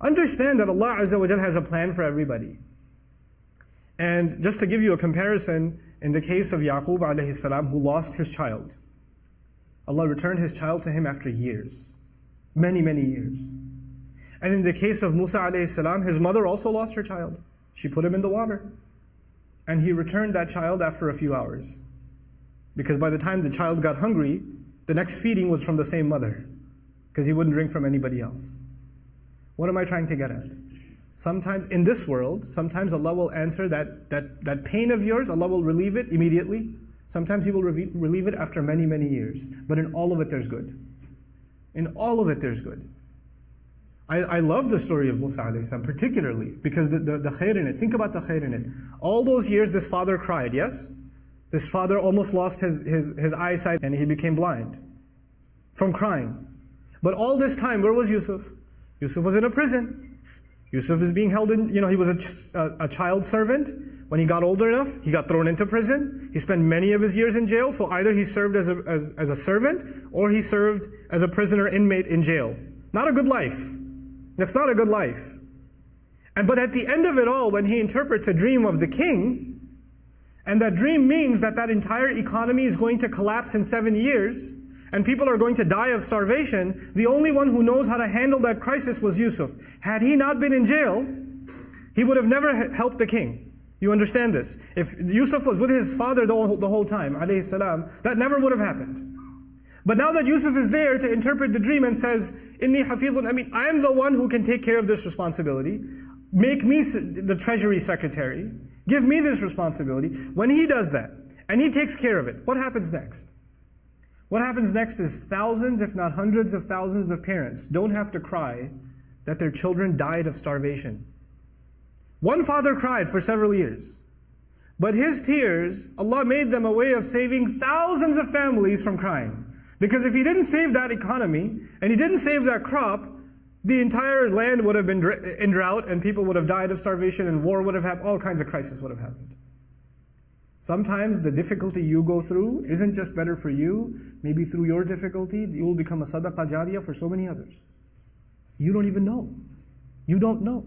understand that Allah Azza wa Jal has a plan for everybody. And just to give you a comparison, in the case of Yaqub alayhi salam, who lost his child, Allah returned his child to him after years, many, many years. And in the case of Musa alayhi salam, his mother also lost her child. She put him in the water. And he returned that child after a few hours. Because by the time the child got hungry, the next feeding was from the same mother, because he wouldn't drink from anybody else. What am I trying to get at? Sometimes in this world, sometimes Allah will answer that pain of yours, Allah will relieve it immediately. Sometimes He will relieve it after many, many years. But in all of it, there's good. In all of it, there's good. I love the story of Musa alayhi salam, particularly because the khair in it. Think about the khair in it. All those years, this father cried, yes? This father almost lost his eyesight and he became blind from crying. But all this time, where was Yusuf? Yusuf was in a prison. Yusuf is being held in, he was a child servant. When he got older enough, he got thrown into prison. He spent many of his years in jail, so either he served as a servant or he served as a prisoner inmate in jail. Not a good life. That's not a good life. But at the end of it all, when he interprets a dream of the king, and that dream means that entire economy is going to collapse in 7 years, and people are going to die of starvation, the only one who knows how to handle that crisis was Yusuf. Had he not been in jail, he would have never helped the king. You understand this? If Yusuf was with his father the whole time, alayhi salam, that never would have happened. But now that Yusuf is there to interpret the dream and says, Inni hafidhun, I am the one who can take care of this responsibility. Make me the treasury secretary. Give me this responsibility. When he does that, and he takes care of it, what happens next? What happens next is thousands, if not hundreds of thousands of parents don't have to cry that their children died of starvation. One father cried for several years. But his tears, Allah made them a way of saving thousands of families from crying. Because if He didn't save that economy, and He didn't save that crop, the entire land would have been in drought, and people would have died of starvation, and war would have happened, all kinds of crises would have happened. Sometimes the difficulty you go through isn't just better for you. Maybe through your difficulty, you will become a sadaqah jariyah for so many others. You don't even know. You don't know.